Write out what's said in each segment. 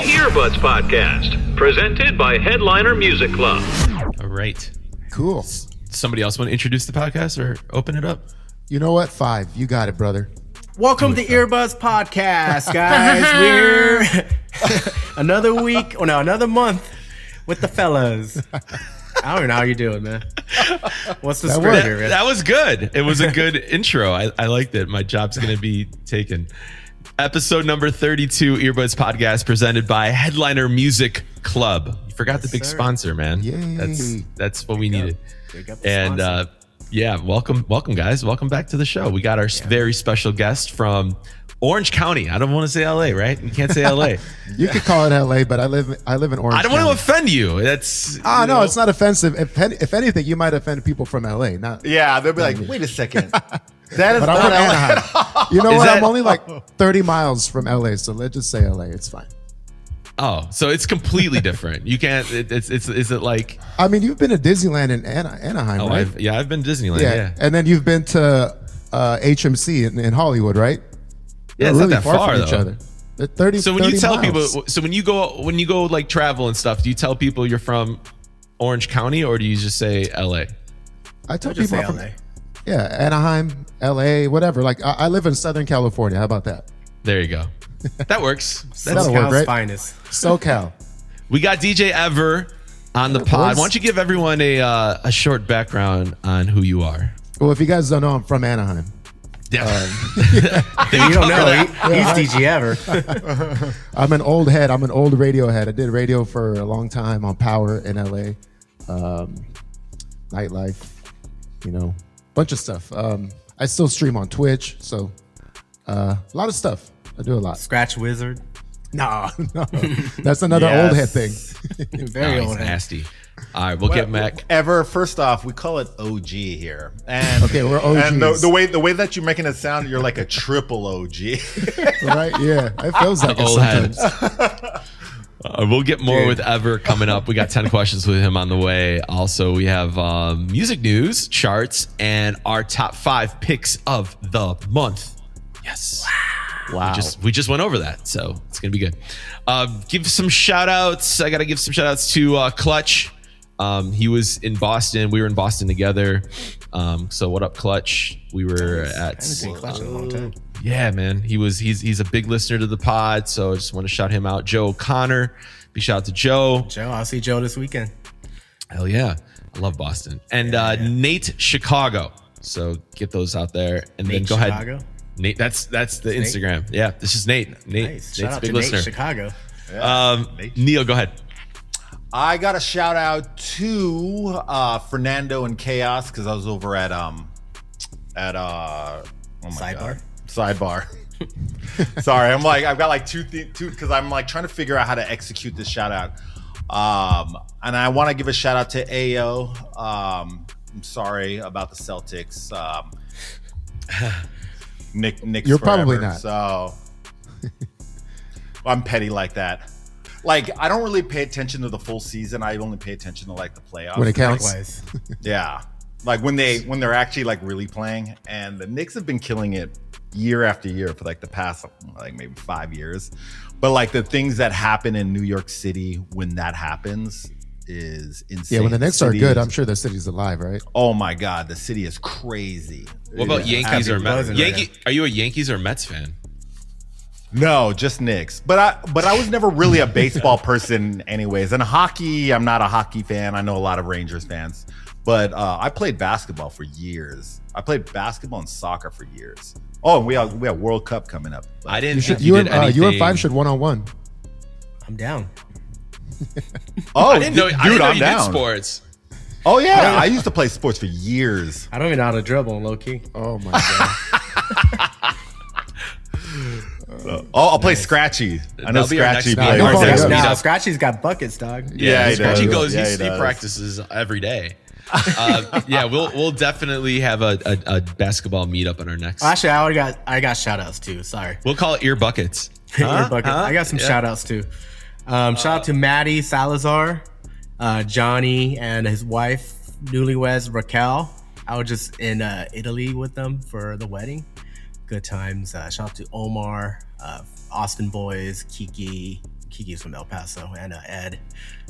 Earbuds Podcast, presented by Headliner Music Club. All right. Cool. Somebody else want to introduce the podcast or open it up? You know what? 5. You got it, brother. Welcome to Earbuds Podcast, guys. We're another week, another month with the fellas. I don't even know how you're doing, man. What's the script here, man? That was good. It was a good intro. I liked it. My job's going to be taken. Episode number 32, Earbuds Podcast, presented by Headliner Music Club. You forgot the big sponsor, man. Yay. That's what we needed. And welcome guys. Welcome back to the show. We got our very special guest from Orange County. I don't want to say LA, right? You can't say LA. You could call it LA, but I live in Orange. I don't want to offend you. That's no, it's not offensive. If anything, you might offend people from LA. They'll be like, wait a second. That is but not I'm from LA. Anaheim. You know what? I'm only like 30 miles from LA, so let's just say LA. It's fine. Oh, so it's completely different. You can't. Is it like? I mean, you've been to Disneyland in Anaheim, right? I've been to Disneyland. Yeah, and then you've been to HMC in Hollywood, right? Yeah, it's really not that far from though. each other. They're 30. So when you tell miles. people, so when you go like travel and stuff, do you tell people you're from Orange County or do you just say LA? I tell just people say I'm LA. from, Anaheim, LA, whatever. Like I live in Southern California. How about that? There you go. That works. That'll work, right? Finest. SoCal. We got DJ Ever on the pod. Why don't you give everyone a short background on who you are? Well, if you guys don't know, I'm from Anaheim. Yeah. You don't know. He's DJ Ever. I'm an old head. I'm an old radio head. I did radio for a long time on Power in LA, nightlife, bunch of stuff. I still stream on Twitch, so a lot of stuff. I do a lot. Scratch Wizard. No, that's another old head thing. Very old head. Nasty. All right, we'll get back. Ever, first off, we call it OG here. And Okay, we're OGs. And the way that you're making it sound, you're like a triple OG. Right? Yeah, it feels like it Old head. sometimes. We'll get more with Ever coming up. We got 10 questions with him on the way. Also, we have music news, charts, and our top 5 picks of the month. Yes. Wow. We just went over that, so it's going to be good. Give some shout outs. I got to give some shout outs to Clutch. He was in Boston. We were in Boston together. So what up, Clutch? We were I haven't seen Clutch in a long time. Yeah, man. He's a big listener to the pod, so I just want to shout him out. Joe O'Connor. Big shout out to Joe. I'll see Joe this weekend. Hell yeah. I love Boston. And Nate Chicago. So get those out there. And then go Chicago? ahead. Nate, that's the Instagram. Yeah, this is Nate. Nice. Shout Nate's out big to listener. Nate Chicago. Neil, go ahead. I got a shout out to Fernando and Chaos because I was over at Sidebar. Sorry, I've got like two because I'm like trying to figure out how to execute this shout out. And I want to give a shout out to AO. I'm sorry about the Celtics. Nick's You're forever, probably not. So I'm petty like that. Like I don't really pay attention to the full season. I only pay attention to like the playoffs. When it counts. Likewise. Yeah. Like when they're actually like really playing, and the Knicks have been killing it year after year for like the past like maybe 5 years. But like the things that happen in New York City when that happens is insane. Yeah, when the Knicks are good, I'm sure the city's alive, right? Oh my God, the city is crazy. What about Yankees or Mets? buzzing Are you a Yankees or Mets fan? No, just Knicks. But I was never really a baseball person anyways. And hockey, I'm not a hockey fan. I know a lot of Rangers fans. But I played basketball for years. I played basketball and soccer for years. Oh, and we have World Cup coming up. I didn't think You did anything. and 5 should one-on-one. I'm down. Oh, I didn't know dude, you I'm did down. sports. Oh yeah, I used to play sports for years. I don't even know how to dribble, low key. Oh my god. I'll play Scratchy. I know That'll be our Scratchy next plays. meeting. Our next Nah, meetup. Scratchy's got buckets, dog. Yeah, he Scratchy does. goes. Yeah, he does. practices every day. We'll definitely have a basketball meetup on our next. Actually, I got shout outs too. Sorry. We'll call it ear buckets. Ear buckets. I got some shout outs too. Shout out to Maddie Salazar, Johnny, and his wife, newlyweds Raquel. I was just in Italy with them for the wedding. Good times. Shout out to Omar, Austin Boys, Kiki, Kiki's from El Paso, and Ed.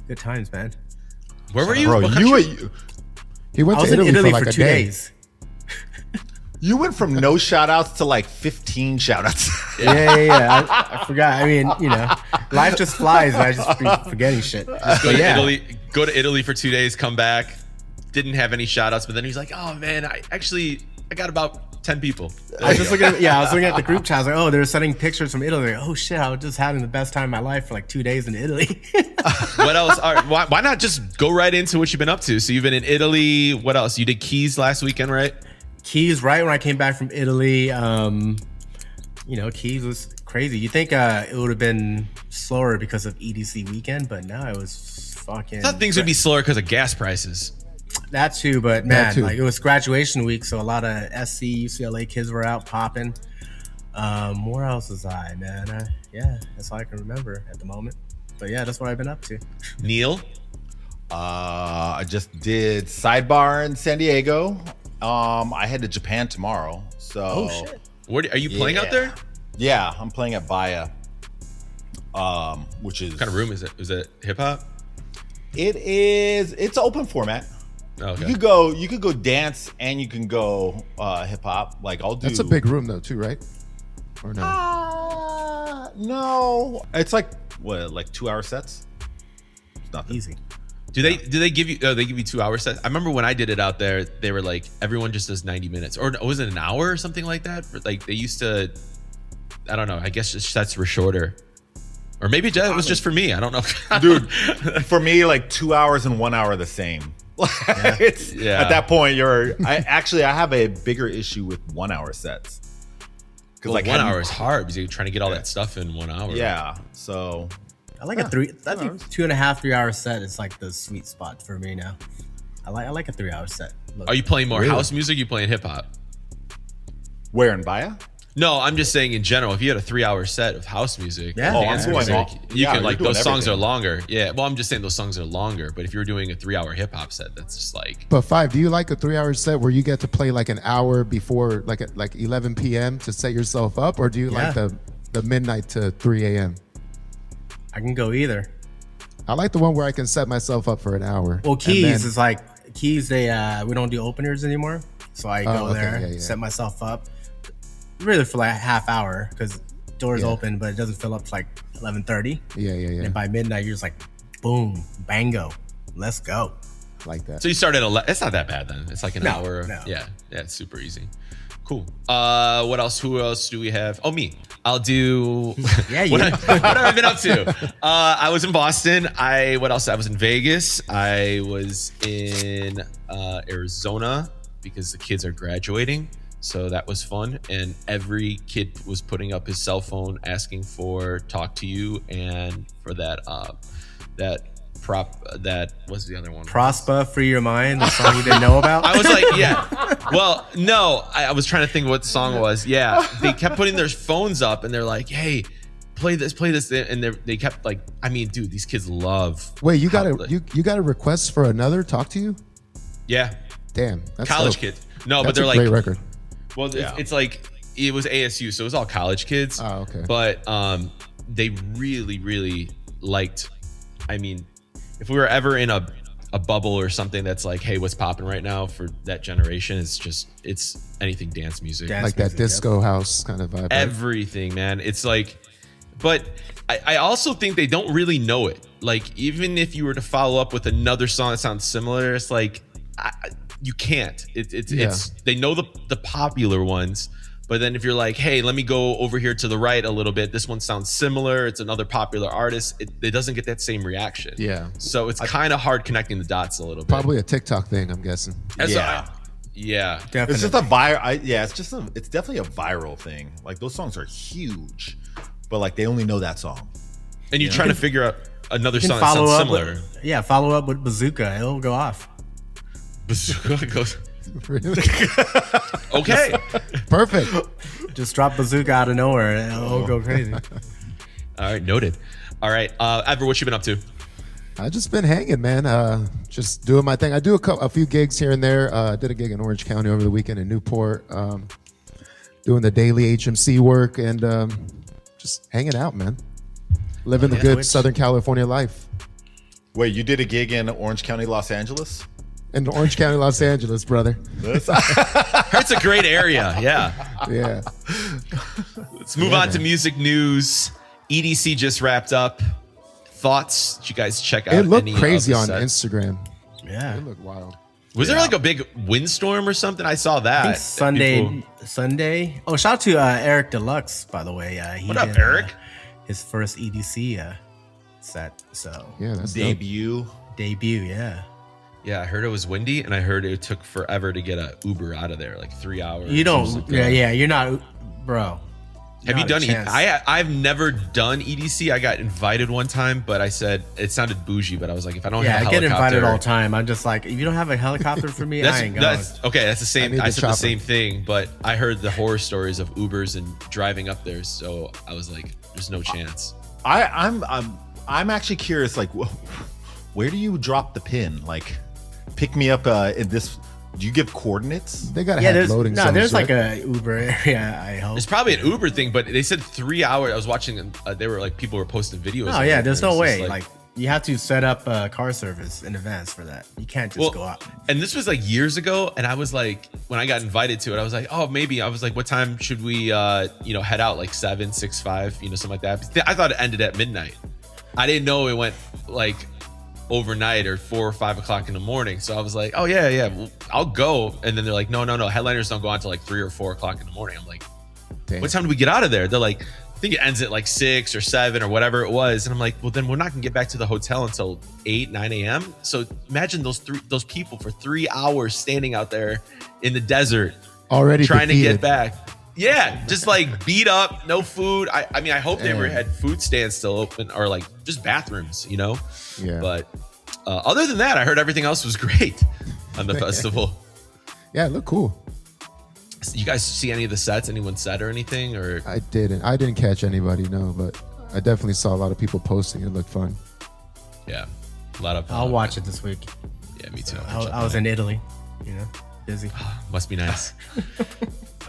Good times, man. Where were you? Bro, What country? He went I was to in Italy Italy for like for a 2 day. days. You went from no shout outs to like 15 shout outs. Yeah. I forgot. I mean, life just flies, and I just be forgetting shit. Go to Italy for 2 days, come back. Didn't have any shout outs, but then he's like, oh man, I got about 10 people. I was just looking at the group chat. I was like, oh, they're sending pictures from Italy. Like, oh shit, I was just having the best time of my life for like 2 days in Italy. What else? All right, why not just go right into what you've been up to? So you've been in Italy. What else? You did Keys last weekend, right? Keys, right when I came back from Italy. Keys was crazy. You think it would have been slower because of EDC weekend, but no, it was fucking. I thought things would be slower because of gas prices. That too, but man, too. like it was graduation week, so a lot of SC, UCLA kids were out popping. Where else was I, man? Yeah, that's all I can remember at the moment. But yeah, that's what I've been up to. Neil? I just did Sidebar in San Diego. I head to Japan tomorrow. So Oh shit. Where are you playing out there? Yeah, I'm playing at Baya. Which is What kind of room is it? Is it hip hop? it's an open format. Oh, okay. You could go dance and you can go hip hop. Like I'll do. That's a big room though, too, right? Or no? No. It's like 2-hour sets. It's nothing. Easy. Do they give you? Oh, they give you 2 hour sets. I remember when I did it out there, they were like everyone just does 90 minutes, or was it an hour or something like that? Like they used to. I don't know. I guess sets were shorter, or maybe it was just for me. I don't know, Dude, for me, like 2 hours and 1 hour are the same. It's at that point I have a bigger issue with 1 hour sets. Because like 1 hour is hard because you're trying to get all that stuff in 1 hour. Yeah. So I like a 2.5, 3 hour set is like the sweet spot for me now. I like a 3 hour set. Look. Are you playing more house music? Or you playing hip hop? where in Baya? No, I'm just saying in general. If you had a 3 hour set of house music, Yeah. or Oh, dance I'm going music, all- you yeah, can you're like doing those songs are everything. longer. Yeah, well, I'm just saying those songs are longer. But if you're doing a 3 hour hip hop set, that's just like But Five, do you like a 3 hour set where you get to play like an hour before, like at 11 p.m. to set yourself up, or do you like the midnight to 3 a.m.? I can go either. I like the one where I can set myself up for an hour. Well, and Keys then- is like Keys. We don't do openers anymore, so I go okay, there, yeah. set myself up, really for like a half hour because doors Yeah. open, but it doesn't fill up to like 11:30. Yeah. And by midnight, you're just like, boom, bango, let's go. Like that. so. You start at 11. It's not that bad then. It's like an hour. no. Yeah, it's super easy. Cool. What else? Who else do we have? Oh, me. I'll do. Yeah, you. what have I been up to? I was in Boston. What else? I was in Vegas. I was in Arizona because the kids are graduating. So that was fun. And every kid was putting up his cell phone asking for Talk to You and for that what's the other one? Prosper, Free Your Mind, the song you didn't know about. I was like, yeah. Well, no, I was trying to think what the song was. Yeah, they kept putting their phones up, and they're like, "Hey, play this," and they kept like, I mean, dude, these kids love. Wait, you got a request for another Talk to You? Yeah, Damn, that's college dope. kids. No, That's but they're a like, great record. well, it's like it was ASU, so it was all college kids. Oh, okay. But they really, really liked. I mean, if we were ever in a bubble or something that's like, hey, what's popping right now for that generation, it's anything dance music. Dance Like that music, disco house kind of vibe. right? Everything, man. It's like, but I also think they don't really know it. Like, even if you were to follow up with another song that sounds similar, it's like you can't. It's they know the popular ones, but then if you're like, hey, let me go over here to the right a little bit, this one sounds similar, it's another popular artist, it doesn't get that same reaction. Yeah. So it's kind of hard connecting the dots a little bit. Probably a TikTok thing, I'm guessing. Yeah. Definitely. It's just a viral. It's definitely a viral thing. Like those songs are huge, but like they only know that song. And you're trying to figure out another You can song that sounds similar. follow up with Bazooka. It'll go off. Bazooka goes, Really? okay. Perfect. Just drop Bazooka out of nowhere and it'll go crazy. All right, noted. All right, Ever, what you been up to? I just been hanging, man. Just doing my thing. I do a few gigs here and there. Did a gig in Orange County over the weekend in Newport. Doing the daily HMC work and just hanging out, man. Living the good Southern California life. Wait, you did a gig in Orange County, Los Angeles? In Orange County, Los Angeles, brother. It's a great area. Yeah. Yeah. Let's move on to music news. EDC just wrapped up. Thoughts? Did you guys check out? It looked any crazy of on the sets? Instagram. Yeah. It looked wild. Was there like a big windstorm or something? I saw that. I think Sunday. Oh, shout out to Eric Deluxe, by the way. What up, Eric? His first EDC set. So Yeah, that's Debut. yeah. Yeah, I heard it was windy, and I heard it took forever to get a Uber out of there, like 3 hours. You don't. Yeah. You're not, bro. Have you Not a done? chance. I've never done EDC. I got invited one time, but I said it sounded bougie. But I was like, if I don't have a I helicopter, get invited all the time. I'm just like, if you don't have a helicopter for me, I ain't going. That's okay. That's the same. I said the chopper. same thing, but I heard the horror stories of Ubers and driving up there, so I was like, there's no chance. I'm actually curious, like, where do you drop the pin? Like, pick me up in this. Do you give coordinates? They gotta have loading zones. there's right? like a Uber area. I hope It's probably an Uber thing, but they said 3 hours. I was watching. They were like, people were posting videos. Oh of yeah, it, there's and no it's way. just Like you have to set up car service in advance for that. You can't just go out. And this was like years ago, and I was like, when I got invited to it, I was like, oh, maybe. I was like, what time should we, head out? Like 7, 6, 5, something like that. I thought it ended at midnight. I didn't know it went like overnight or 4 or 5 o'clock in the morning. So I was like, oh yeah, well, I'll go. And then they're like, no, headliners don't go on until like 3 or 4 o'clock in the morning. I'm like, Damn. what time do we get out of there? They're like, I think it ends at like 6 or 7 or whatever it was. And I'm like, well, then we're not gonna get back to the hotel until 8, 9 a.m. So imagine those people for 3 hours standing out there in the desert already trying defeated. to get back. Yeah, just like beat up, no food. I mean, I hope they had food stands still open or like just bathrooms, Yeah. But other than that, I heard everything else was great on the festival. Yeah, it looked cool. You guys see any of the sets? Anyone set or anything? Or I didn't catch anybody, no, but I definitely saw a lot of people posting. It looked fun. yeah, a lot of. I'll watch it this week. Yeah, me too. I was in Italy, busy. Must be nice.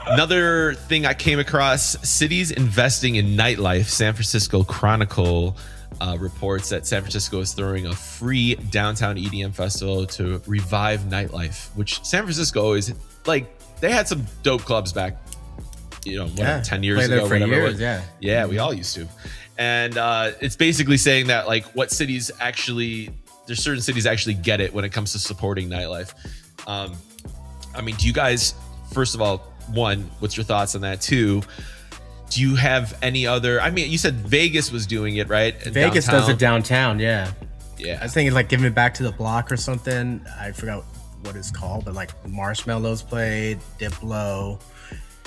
Another thing I came across: cities investing in nightlife. San Francisco Chronicle reports that San Francisco is throwing a free downtown EDM festival to revive nightlife, which San Francisco is like, they had some dope clubs back, 10 years Played there ago, for whatever years, it was. Yeah, we all used to. And it's basically saying that like what cities actually, there's certain cities actually get it when it comes to supporting nightlife. I mean, do you guys, first of all, one, what's your thoughts on that? Two, do you have any other, I mean, you said Vegas was doing it, right? Vegas does it downtown, yeah. Yeah. I was thinking like giving it back to the block or something. I forgot what it's called, but like Marshmallows played, Diplo,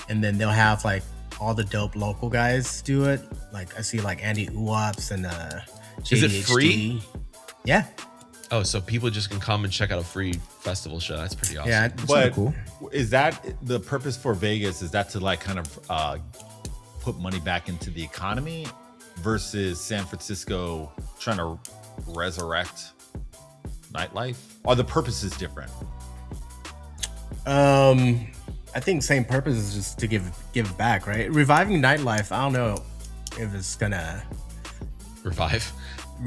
and then they'll have like all the dope local guys do it. Like I see like Andy Uops and JDHD. Is it free? Yeah. Oh, so people just can come and check out a free festival show. That's pretty awesome. Yeah. But cool. is that the purpose for Vegas? Is that to like kind of put money back into the economy versus San Francisco trying to resurrect nightlife? Or the purpose is different? I think same purpose is just to give it back, right? Reviving nightlife. I don't know if it's gonna Revive.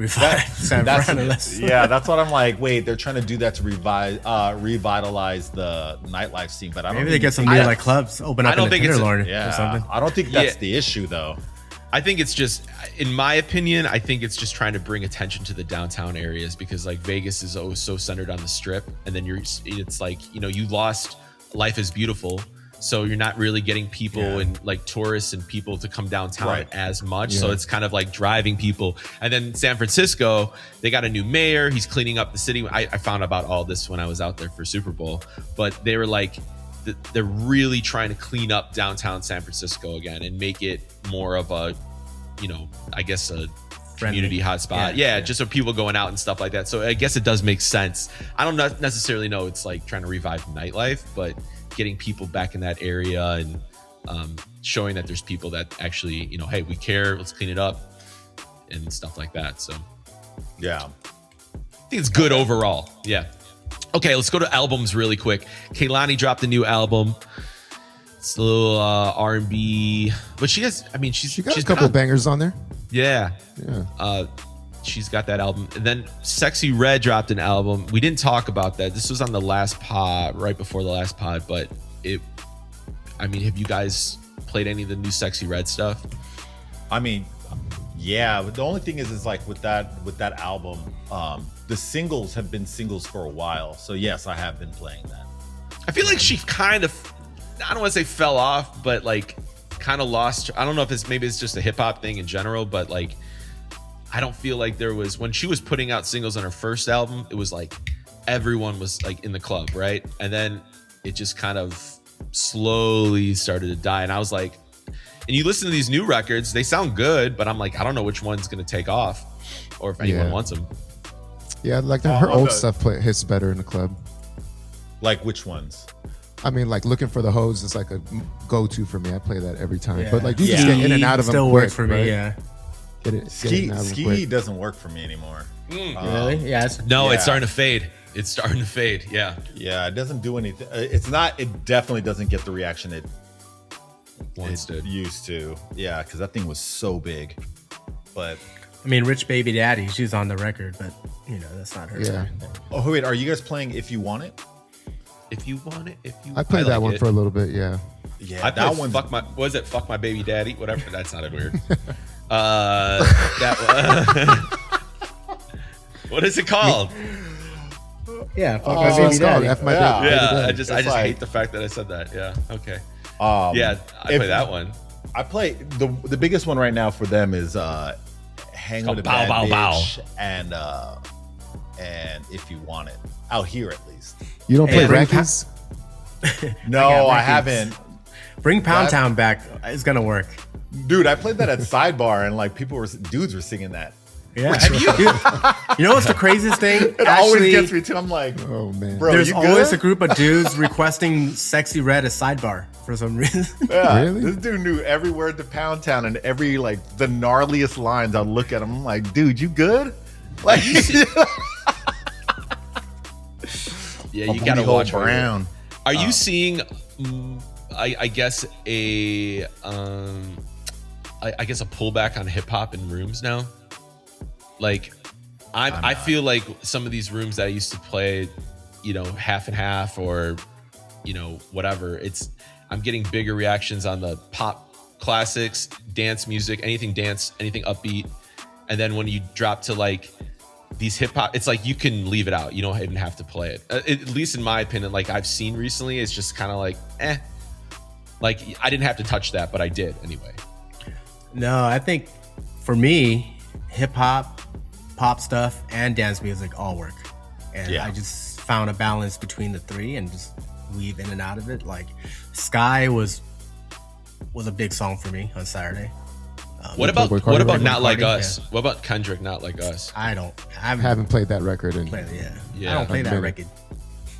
San Fran. Yeah, that's what I'm like. Wait, they're trying to do that to revitalize the nightlife scene, but I don't. Maybe they get some new like clubs open up in the Tenderloin or something. I don't think that's the issue though. I think it's just, in my opinion, I think it's just trying to bring attention to the downtown areas, because like Vegas is always so centered on the strip, and then it's like, you lost Life is Beautiful, so you're not really getting people and like tourists and people to come downtown as much. So it's kind of like driving people. And then San Francisco, they got a new mayor. He's cleaning up the city. I found about all this when I was out there for Super Bowl, but they were like, they're really trying to clean up downtown San Francisco again and make it more of a, I guess a community hotspot. Yeah, just so people going out and stuff like that. So I guess it does make sense. I don't necessarily know it's like trying to revive nightlife, but getting people back in that area and showing that there's people that actually, hey, we care, let's clean it up and stuff like that. So yeah, I think it's good overall. Yeah. Okay, let's go to albums really quick. Kehlani dropped a new album. It's a little R&B, but she got a couple bangers on there. Yeah. She's got that album. And then Sexy Red dropped an album. We didn't talk about that. This was on the last pod, right before the last pod, but have you guys played any of the new Sexy Red stuff? I mean, yeah, but the only thing is like with that album, the singles have been singles for a while. So yes, I have been playing that. I feel like she kind of, I don't want to say fell off, but like kind of lost. I don't know if maybe it's just a hip hop thing in general, but like I don't feel like there was, when she was putting out singles on her first album, it was like everyone was like in the club, right? And then it just kind of slowly started to die. And I was like, and you listen to these new records, they sound good, but I'm like, I don't know which one's going to take off or if anyone wants them. Yeah, like her old stuff hits better in the club. Like which ones? I mean, like Looking for the Hose is like a go-to for me. I play that every time. Yeah. But like you just get in and out of them. Still quick, works for me, right? yeah. Ski doesn't work for me anymore. Really? Yeah. It's starting to fade. It's starting to fade. Yeah. Yeah, it doesn't do anything. It definitely doesn't get the reaction it used to. Yeah, because that thing was so big. But I mean, Rich Baby Daddy, she's on the record, but that's not her. Yeah. oh wait, are you guys playing If You Want It? If you want it, I played that one for a little bit. Yeah. Yeah, I that played one. Fuck My Baby Daddy? Whatever. That sounded weird. What is it called? Yeah. Fuck Oh, My Baby it's called Daddy. F My Yeah. Baby Yeah, Daddy. I just It's like- hate the fact that I said that. Yeah. Okay. I play that one. I play the biggest one right now for them is Hang with a Bow, Bad Bow, Bow. Bitch and If You Want It. Out here at least. You don't play Bring Rackies? No, I records. haven't. Bring Pound That- Town back. It's gonna work. Dude, I played that at Sidebar and like dudes were singing that. Yeah. You know what's the craziest thing? It always gets me too. I'm like, Oh man. bro, There's you always good? a group of dudes requesting Sexy Red as Sidebar for some reason. Yeah, Really? This dude knew every word to Pound Town and every like the gnarliest lines. I'd look at him, I'm like, dude, you good? Like, Yeah, you gotta watch Brown. Are you seeing? I guess I guess a pullback on hip hop in rooms now. Like, I feel like some of these rooms that I used to play, half and half or, whatever. I'm getting bigger reactions on the pop classics, dance music, anything upbeat, and then when you drop to like these hip hop, it's like you can leave it out. You don't even have to play it. At least in my opinion, like I've seen recently, it's just kind of like, like I didn't have to touch that, but I did anyway. No, I think for me, hip hop, pop stuff, and dance music all work. And Yeah. I just found a balance between the three and just weave in and out of it. Like Sky was a big song for me on Saturday. What about Playboy Cardi? Not Like Cardi? Us? What about Kendrick, Not Like Us? I Haven't played that record in. played it. Yeah. I don't play A that minute. record.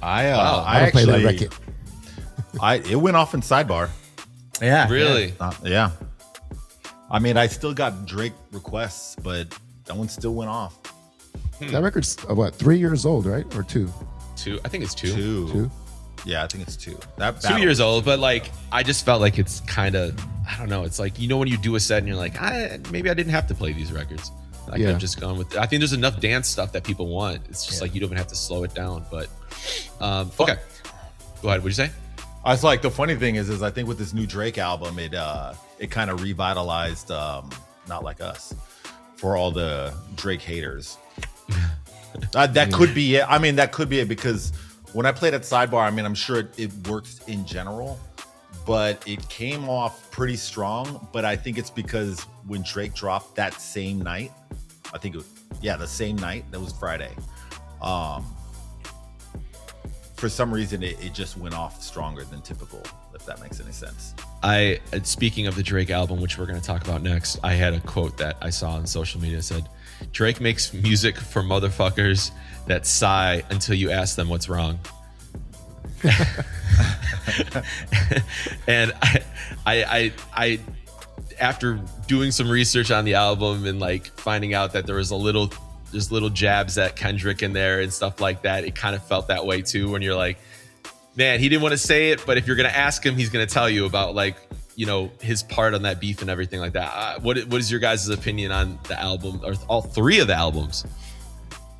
I I don't play that record. It went off in Sidebar. Yeah. Really? Yeah. I mean, I still got Drake requests, but that one still went off. That record's 3 years old, right? Or two? 2. I think it's 2. Two? Yeah, I think it's 2. That 2 years old, but like I just felt like it's kind of, I don't know. It's like, when you do a set and you're like, maybe I didn't have to play these records. Like Yeah. I've just gone with. I think there's enough dance stuff that people want. It's just like you don't even have to slow it down. But okay, go ahead. What'd you say? I was like, the funny thing is I think with this new Drake album, it kind of revitalized Not Like Us for all the Drake haters. That could be it. I mean, that could be it because when I played at Sidebar, I mean, I'm sure it works in general, but it came off pretty strong. But I think it's because when Drake dropped that same night, I think the same night, that was Friday. For some reason, it just went off stronger than typical, if that makes any sense. Speaking of the Drake album, which we're going to talk about next, I had a quote that I saw on social media that said, Drake makes music for motherfuckers that sigh until you ask them what's wrong. And I after doing some research on the album and like finding out that there's little jabs at Kendrick in there and stuff like that, it kind of felt that way too when you're like, man, he didn't want to say it, but if you're going to ask him, he's going to tell you about like his part on that beef and everything like that. What is your guys' opinion on the album, or all three of the albums?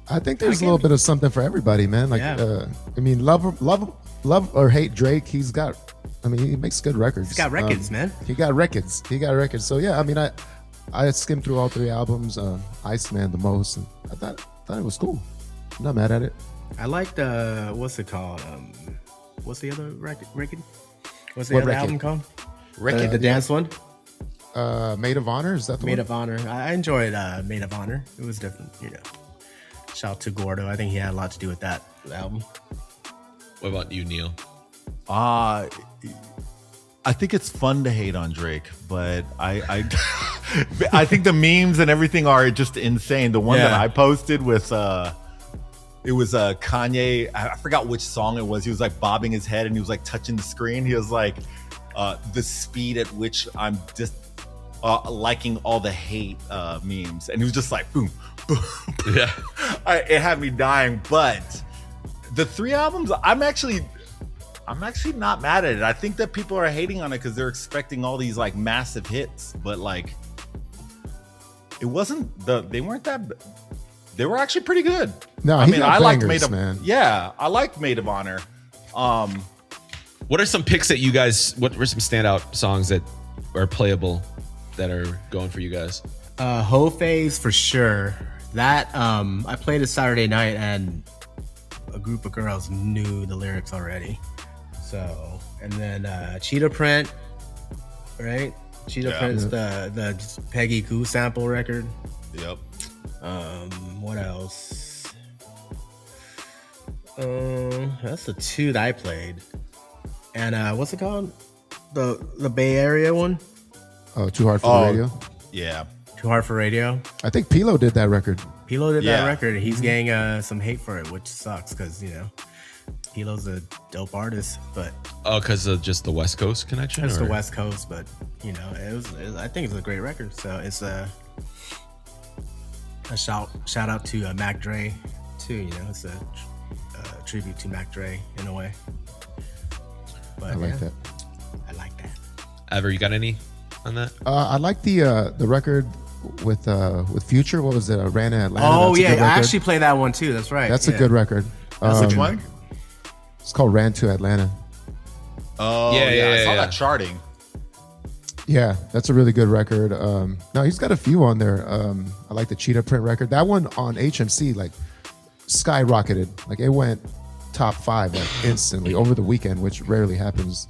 I think there's a little bit of something for everybody, man. Like, I mean, love or hate Drake. He makes good records. He's got records, man. He got records. So yeah, I mean, I skimmed through all three albums. Iceman the most, and I thought it was cool. I'm not mad at it. I liked what's it called? What's the other record? What's the other album called? The dance one. Maid of Honor, is that the Maid one? of Honor. I enjoyed Maid of Honor. It was different, Shout out to Gordo. I think he had a lot to do with that album. What about you, Neil? I think it's fun to hate on Drake, but I I think the memes and everything are just insane. The one that I posted with it was Kanye. I forgot which song it was. He was like bobbing his head and he was like touching the screen. He was like, the speed at which I'm just liking all the hate memes, and he was just like boom, boom. Yeah, it had me dying. But the three albums, I'm actually not mad at it. I think that people are hating on it because they're expecting all these like massive hits, but like they weren't that. They were actually pretty good. No, I liked Maid of man. Yeah, I liked Maid of Honor. What are some picks that you guys? What were some standout songs that are playable that are going for you guys? Whole Phase for sure. That I played it Saturday night and a group of girls knew the lyrics already. So, and then Cheetah Print, right? Cheetah Print's the Peggy Goo sample record. Yep. What else? That's the two that I played. And what's it called? The Bay Area one? Oh, Too Hard for the Radio. Yeah. Too Hard for Radio. I think Pilo did that record. Pilo did that record. He's getting some hate for it, which sucks because Pilo's a dope artist, but because of just the West Coast connection. It's the West Coast, but I think it's a great record. So it's a shout out to Mac Dre too. It's a tribute to Mac Dre in a way. But I like that. I like that. Ever, you got any on that? I like the record with Future. What was it? Ran in Atlanta. Oh yeah, I actually play that one too. That's right. That's a good record. Which one? It's called Ran to Atlanta. Oh yeah, I saw that charting. Yeah, that's a really good record. No, he's got a few on there. I like the Cheetah Print record. That one on HMC like skyrocketed. Like it went top 5 like instantly over the weekend, which rarely happens.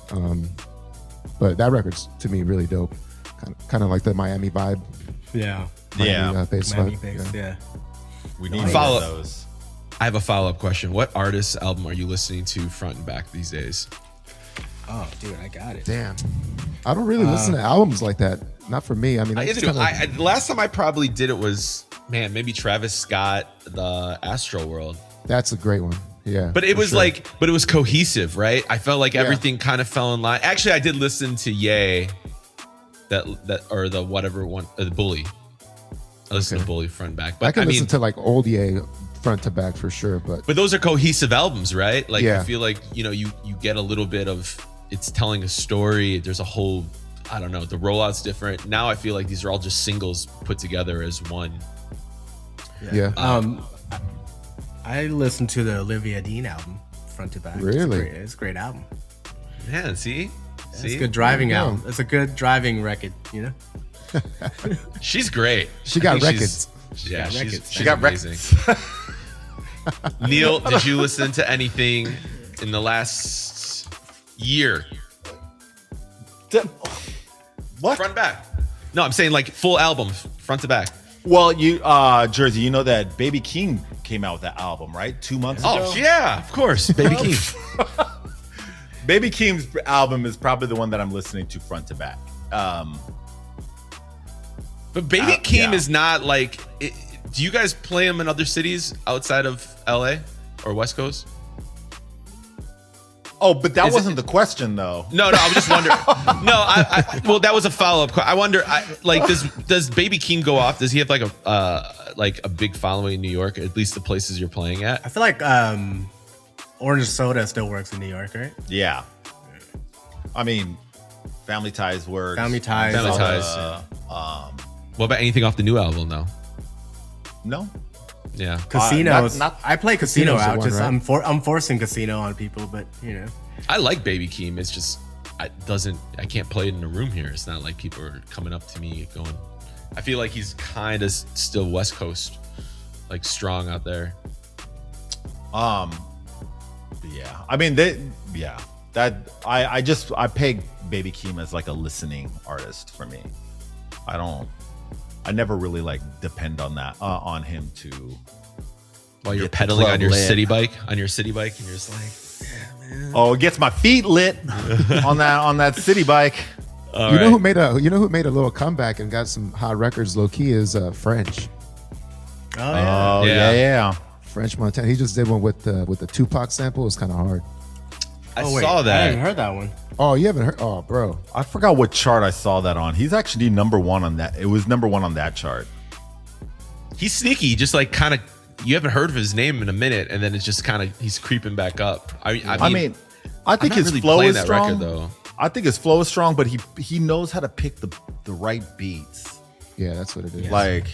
But that record's to me really dope. Kind of like the Miami vibe. Yeah. Miami bass Miami vibe. bass, yeah. We need follow those. I have a follow-up question. What artist's album are you listening to front and back these days? Oh, dude, I got it. Damn. I don't really listen to albums like that. Not for me. I mean, the last time I probably did it was, maybe Travis Scott, the Astro World. That's a great one. Yeah. But it was but it was cohesive, right? I felt like everything kind of fell in line. Actually, I did listen to Ye, that or the whatever one, the Bully. I listened to Bully front and back. But I can listen to like old Ye front to back for sure. But those are cohesive albums, right? Like I feel like you get a little bit of, it's telling a story. There's a whole, I don't know, the rollout's different. Now I feel like these are all just singles put together as one. Yeah. I listened to the Olivia Dean album front to back. Really? It's a great album. Man, see? It's a good driving album. It's a good driving record, She's great. She got records. She got amazing. records. Neil, did you listen to anything in the last year? What? Front back. No, I'm saying like full album, front to back. Well, Jerzy, you know that Baby Keem came out with that album, right? 2 months ago? Oh, yeah, of course. Baby Keem. Baby Keem's album is probably the one that I'm listening to front to back. But Baby Keem is not like... do you guys play him in other cities outside of LA or West Coast? Oh, but that wasn't the question, though. No, I was just wondering. No, well, that was a follow-up question. I wonder, does Baby Keem go off? Does he have like a big following in New York, at least the places you're playing at? I feel like Orange Soda still works in New York, right? Yeah. I mean, Family Ties works. Family Ties. Family Ties. What about anything off the new album though? No. Yeah. Casinos. not- I play Casino Casino's the out one, because right? I'm forcing Casino on people, but I like Baby Keem. It's just I can't play it in a room here. It's not like people are coming up to me going. I feel like he's kind of still West Coast, like strong out there. Yeah. I mean, I peg Baby Keem as like a listening artist for me. I never really like depend on that on him to. While you're Get the pedaling club on your lit. city bike, and you're just like, Oh, it gets my feet lit on that city bike. all You know right. who made a little comeback and got some hot records low key is French. Oh Yeah. yeah. French Montana. He just did one with the Tupac sample. It was kind of hard. I wait, saw I that. haven't heard that one. Oh, you haven't heard? Oh, bro. I forgot what chart I saw that on. He's actually number one on that. It was number one on that chart. He's sneaky, just like kind of. You haven't heard of his name in a minute, and then it's just kind of he's creeping back up. I mean, I think I'm not his really flow playing is that strong. record, though. I think his flow is strong, but he knows how to pick the right beats. Yeah, that's what it is. Like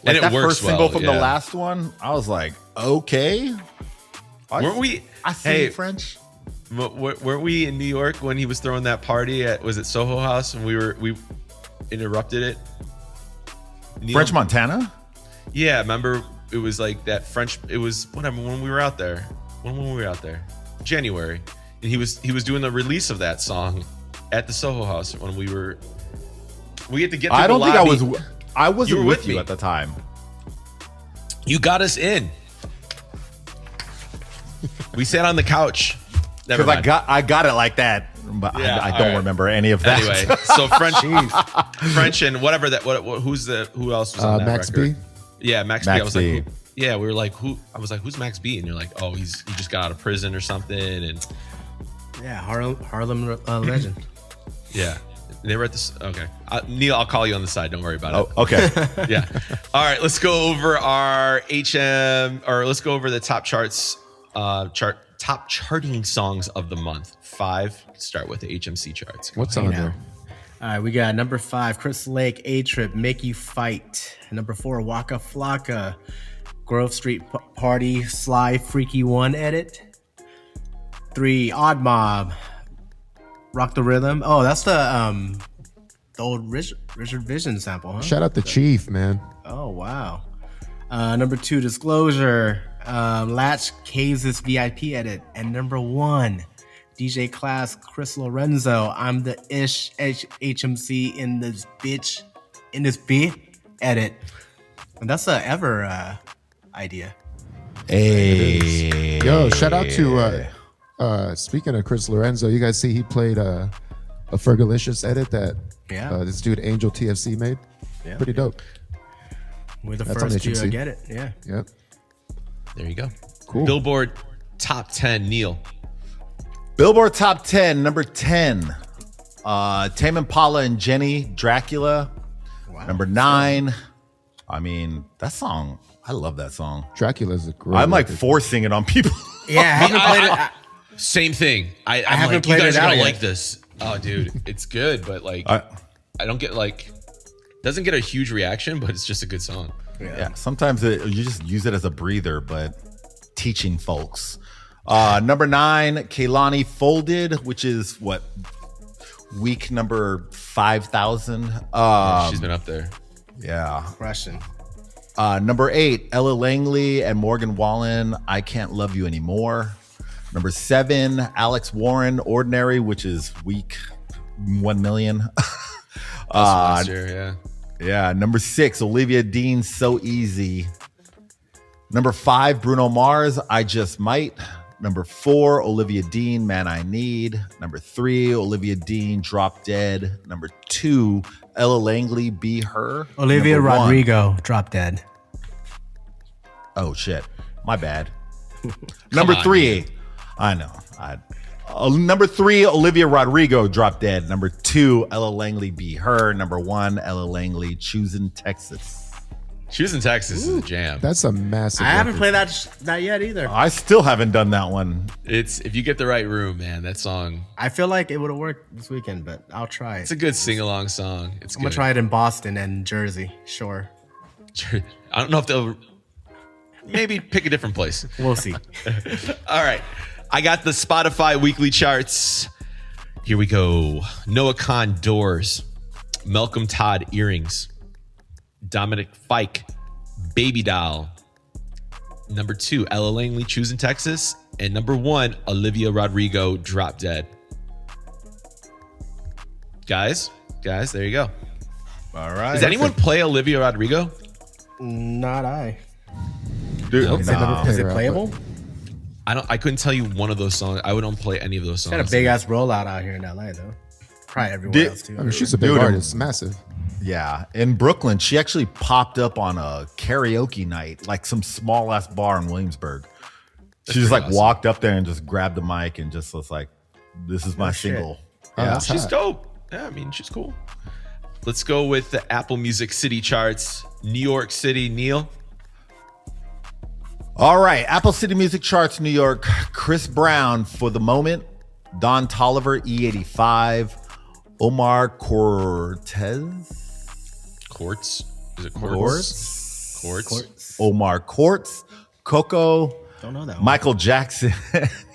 And it that works first single well, from yeah. the last one, I was like, okay. weren't we? I see Hey, French. weren't we in New York when he was throwing that party at was it Soho House and we interrupted it? Neil? French Montana? Yeah, remember it was like that French. It was whatever when we were out there. When we were out there, January, and he was doing the release of that song at the Soho House when we had to get. To I the don't think I lobby. was. I wasn't You were with with you me. at the time. You got us in. We sat on the couch. Never Because mind. I got it like that, but Yeah, I all don't right. remember any of that. Anyway, so French and whatever that. Who else was on that Max record? B. Yeah, Max B. I Max was B. like, yeah, we were like, who? I was like, who's Max B? And you're like, oh, he just got out of prison or something. And Yeah, Harlem legend. yeah, they were at this. Okay, Neil, I'll call you on the side. Don't worry about it. Oh, okay. Yeah. All right, let's go over our let's go over the top charts, top charting songs of the month. 5. Start with the HMC charts. What's on there? All right, we got number 5, Chris Lake, A-Trip, Make You Fight. Number 4, Waka Flocka, Grove Street Party, Sly Freaky 1 edit. 3, Odd Mob, Rock the Rhythm. Oh, that's the old Richard Vision sample, huh? Shout out the Chief, man. Oh, wow. Number 2, Disclosure, Latch Cases VIP edit. And number 1, DJ Class, Chris Lorenzo, I'm the HMC in this bitch edit. And that's a ever idea. Hey. Yo, shout out to speaking of Chris Lorenzo, you guys see he played a Fergalicious edit that this dude Angel TFC made. Yeah. Pretty dope. We're the That's on first to HMC. get it. Yeah. Yep. There you go. Cool. Billboard top 10. Neil. Billboard Top 10, number 10. Tame Impala and Jenny, Dracula. Wow. Number 9. I mean, that song, I love that song. Dracula's a great I'm like record. forcing it on people. Yeah, I haven't played it. Same thing. I'm haven't like, you played guys it are out gonna yet. like this. Oh, dude, it's good, but like, I- I don't get like, doesn't get a huge reaction, but it's just a good song. Yeah, sometimes you just use it as a breather, but teaching folks. Number 9, Kehlani Folded, which is what, week number 5,000. She's been up there. Yeah. Russian. Number 8, Ella Langley and Morgan Wallen, I Can't Love You Anymore. Number 7, Alex Warren, Ordinary, which is week 1 million. Last year, yeah. Yeah, number 6, Olivia Dean, So Easy. Number 5, Bruno Mars, I Just Might. Number 4, Olivia Dean, Man I Need. Number 3, Olivia Dean, Drop Dead. Number 2, Ella Langley, Be Her. Olivia Number 1 Rodrigo, Drop Dead. Oh, shit. My bad. Number on, 3, I know. Number 3, Olivia Rodrigo, Drop Dead. Number 2, Ella Langley, Be Her. Number 1, Ella Langley, Choosing Texas. Choosing Texas is a jam. That's a massive. I haven't record. played that yet either. I still haven't done that one. It's if you get the right room, man. That song. I feel like it would have worked this weekend, but I'll try it. It's a good sing along song. It's I'm good. gonna try it in Boston and Jersey. Sure, I don't know if they'll maybe pick a different place. we'll see. All right. I got the Spotify weekly charts. Here we go. Noah Khan, Doors. Malcolm Todd, Earrings. Dominic Fike, Baby Doll. Number 2, Ella Langley, Choosing Texas. And number 1, Olivia Rodrigo, Drop Dead. Guys, there you go. All right. Does anyone play Olivia Rodrigo? Not I. Dude, Nope. I never nah. played Is it her out, playable? I couldn't tell you one of those songs. I wouldn't play any of those songs. Got a big ass rollout out here in LA though. Probably everywhere Did- else too. I mean, she's a big Dude, artist, massive. Yeah, in Brooklyn, she actually popped up on a karaoke night, like some small ass bar in Williamsburg. She just like pretty awesome. walked up there and just grabbed the mic and just was like, "This is my shit. single." Oh, Yeah, that's She's hot. dope. Yeah, I mean, she's cool. Let's go with the Apple Music City charts. New York City, Neil. All right, Apple City Music Charts, New York. Chris Brown, For the Moment. Don Tolliver, E85. Omar Cortez. Quartz. Is it Quartz? Quartz. Quartz. Omar Quartz. Coco. Don't know that one. Michael Jackson.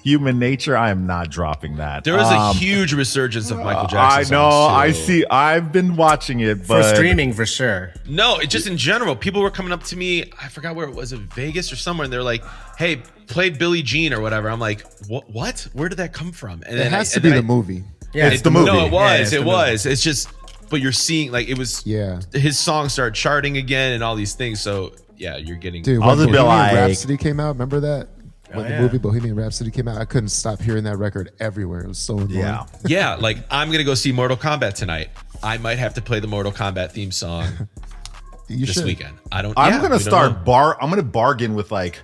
Human Nature. I am not dropping that. There was a huge resurgence of Michael I Jackson. know. songs, I too. see. I've been watching it, For but streaming for sure. No, it just in general. People were coming up to me. I forgot where it was, in Vegas or somewhere, and they're like, "Hey, play Billie Jean or whatever." I'm like, "What? Where did that come from?" And It has to be the movie. Yeah, It's the movie. No, it Yeah, was. it's the it was. It's just, but you're seeing like it was. Yeah. His songs started charting again and all these things. So yeah, you're getting. Dude, I'll when just be Bohemian like- Rhapsody came out, remember that? When yeah. the movie Bohemian Rhapsody came out, I couldn't stop hearing that record everywhere. It was so annoying. yeah. Yeah, like I'm gonna go see Mortal Kombat tonight. I might have to play the Mortal Kombat theme song You this should. weekend. I'm I'm gonna start I'm gonna bargain with like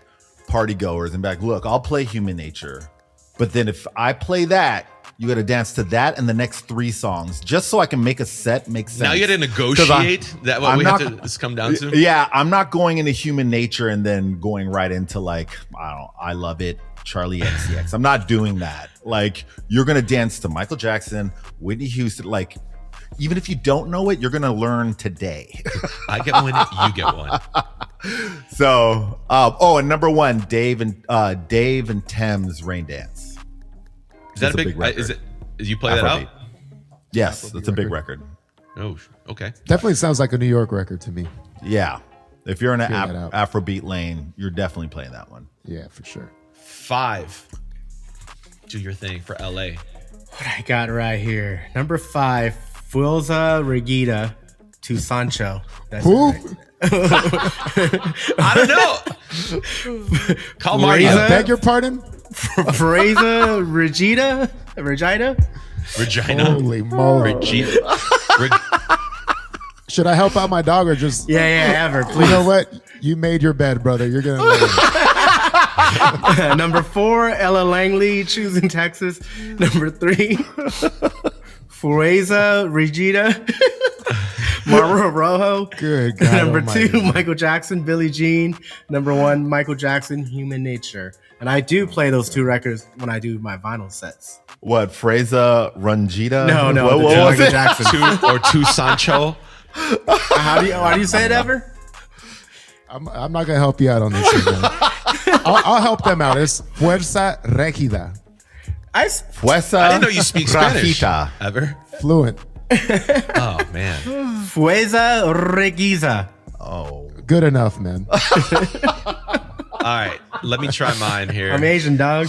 party goers and be like, look, I'll play Human Nature, but then if I play that, you got to dance to that and the next 3 songs, just so I can make a set make sense. Now you got to 'Cause negotiate. That what I'm we not- have to this come down to. Yeah, I'm not going into Human Nature and then going right into like I Love It, Charlie XCX. I'm not doing that. Like you're gonna dance to Michael Jackson, Whitney Houston. Like even if you don't know it, you're gonna learn today. I get one, you get one. So, and number 1, Dave and Thames Rain Dance. Is that That's a big? record. Is it? Did you play that Afrobeat. out? Yes, that's a big record. Oh, okay. Definitely sounds like a New York record to me. Yeah, if you're in an Figure that out. Afrobeat lane, you're definitely playing that one. Yeah, for sure. 5. Do your thing for LA. What I got right here. Number 5, Fuelza Regida to Sancho. That's Who? it, right? I don't know. Call Mario. Marisa? I beg your pardon? Fuelza Regida? Regina? Regina. Holy moly. Regina. Should I help out my dog or just? Yeah, ever. You Please. know what? You made your bed, brother. You're gonna. Love it. Number 4, Ella Langley, Choosing Texas. Number 3, Fuerza Regida, Marlboro Rojo. Good God. Number almighty. 2, Michael Jackson, Billie Jean. Number 1, Michael Jackson, Human Nature. And I do play those 2 records when I do my vinyl sets. What, Freza Ranjita? No, What the was Michael it? Jackson. Two Sancho. How do you say it ever? I'm not gonna help you out on this shit, man. I'll help them out. It's Fuerza Regida. Fuerza I didn't know you speak Spanish. Rajita. Ever? Fluent. Oh man. Fuerza Regiza. Oh, Good enough, man. All right. Let me try mine here. I'm Asian, dog.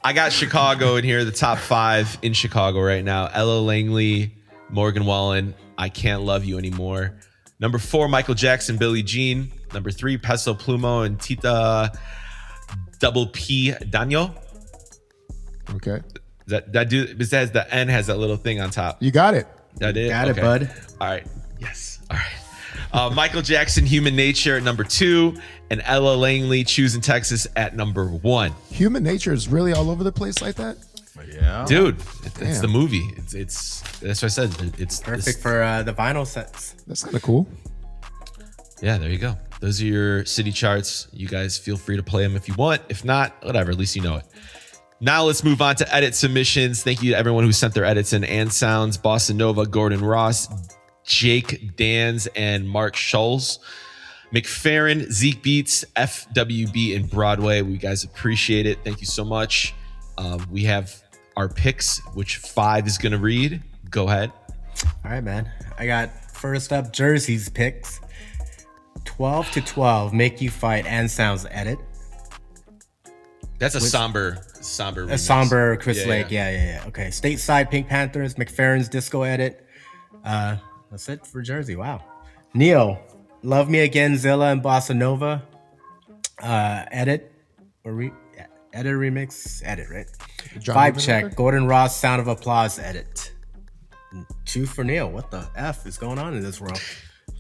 I got Chicago in here, the top 5 in Chicago right now. Ella Langley, Morgan Wallen, I Can't Love You Anymore. Number 4, Michael Jackson, Billie Jean. Number 3, Peso Plumo and Tita Double P Daniel. Okay. That dude, besides the N has that little thing on top. You got it. That it? Got it, bud. All right. Yes. All right. Michael Jackson, Human Nature at number 2, and Ella Langley, Choosing Texas at number 1. Human nature is really all over the place like that. Yeah. Dude, it's Damn. the movie. It's that's what I said. It's Perfect for the vinyl sets. That's kind of cool. Yeah, there you go. Those are your city charts. You guys feel free to play them if you want. If not, whatever. At least you know it. Now let's move on to edit submissions. Thank you to everyone who sent their edits in. And Sounds, Bossa Nova, Gordon Ross, Jake Dans, and Mark Scholes. McFerrin, Zeke Beats, FWB, and Broadway. We guys appreciate it. Thank you so much. We have our picks, which 5 is going to read. Go ahead. All right, man. I got first up Jersey's picks. 12 to 12, Make You Fight and Sounds edit. That's a somber A remix. somber Chris Yeah, Lake. Yeah. Okay. Stateside Pink Panthers, McFerrin's disco edit. That's it for Jersey. Wow. Neil, Love Me Again, Zilla and Bossa Nova. Edit or edit remix. Edit, right? John 5 Rubin check. record? Gordon Ross, Sound of Applause edit. 2 for Neil. What the F is going on in this world?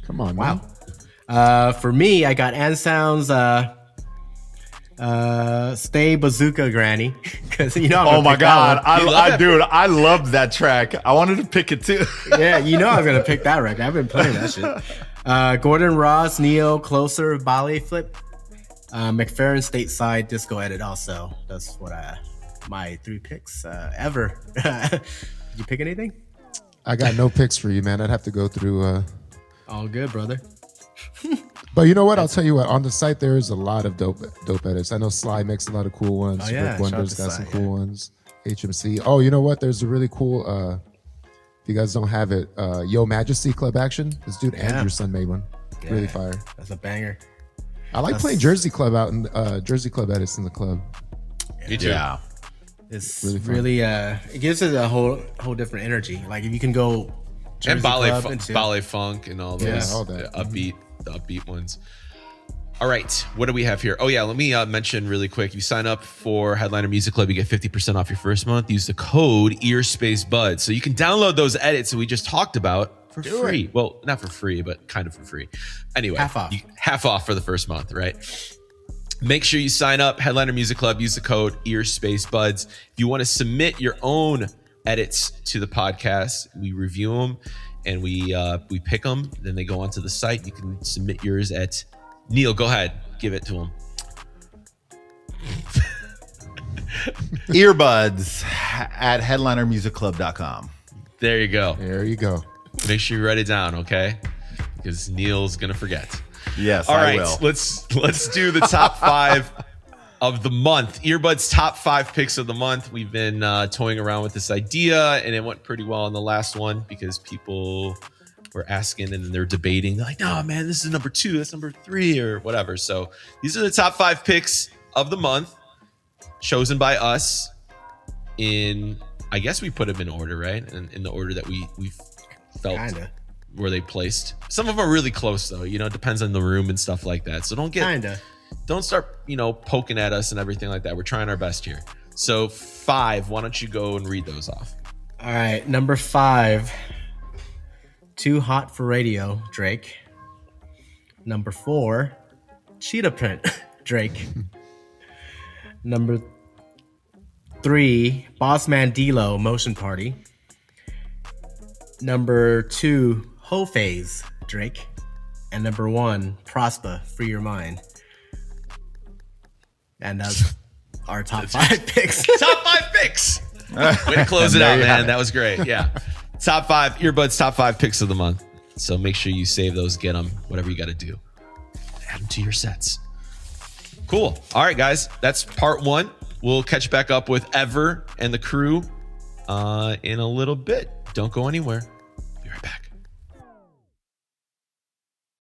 Come on, man. Wow. For me, I got Ann Sounds Stay Bazooka Granny. Because I'm Oh gonna my pick that God. one. Dude, I loved that track. I wanted to pick it too. Yeah, I was gonna pick that record. I've been playing that shit. Gordon Ross, Neo, Closer, Bali Flip, McFerrin Stateside Disco Edit. Also, that's what my 3 picks ever. Did you pick anything? I got no picks for you, man. I'd have to go through. All good, brother. But you know what? I'll tell you what. On the site, there is a lot of dope edits. I know Sly makes a lot of cool ones. Oh, yeah. Rick Wonder's Shout out got to some Sly, cool ones. HMC. Oh, you know what? There's a really cool. If you guys don't have it, Yo Majesty Club Action. This dude Andrew's son made one. Really fire. That's a banger. I like playing Jersey Club out in Jersey Club edits in the club. Me too. Yeah. It's Really really, fun. it gives it a whole different energy. Like if you can go Jersey And ballet, Club into- ballet funk and all those. Yeah, all that. The upbeat ones. All right, what do we have here? Oh yeah, let me mention really quick. You sign up for Headliner Music Club, you get 50% off your first month. Use the code EARSPACEBUD. So you can download those edits that we just talked about for free. Well, not for free, but kind of for free. Anyway, Half off. Half off for the first month, right? Make sure you sign up, Headliner Music Club. Use the code EARSPACEBUDS. If you want to submit your own edits to the podcast, we review them and we pick them. Then they go onto the site. You can submit yours at Neil. Go ahead, give it to him. Earbuds at headlinermusicclub.com. There you go. There you go. Make sure you write it down, okay? Because Neil's gonna forget. Yes, All I right, will. let's do the top 5 of the month. Earbuds top 5 picks of the month. We've been toying around with this idea, and it went pretty well on the last one because people were asking and they're debating. They're like, "No, man, this is number 2. That's number 3, or whatever." So these are the top 5 picks of the month, chosen by us. I guess we put them in order, right? In the order that we felt. Kinda. Where they placed. Some of them are really close though, it depends on the room and stuff like that. So don't start, poking at us and everything like that. We're trying our best here. So 5, why don't you go and read those off? All right, number 5, Too Hot for Radio, Drake. Number 4, Cheetah Print, Drake. Number 3, Bossman D-Lo, Motion Party. Number 2, Ho Phase, Drake. And number 1, Prospa, Free Your Mind. And that's our top 5 picks. Top 5 picks. Way to close it out, man. That was great. Yeah. Top 5 Earbuds, top 5 picks of the month. So make sure you save those, get them, whatever you got to do. Add them to your sets. Cool. All right, guys. That's part 1. We'll catch back up with Ever and the crew in a little bit. Don't go anywhere. Be right back.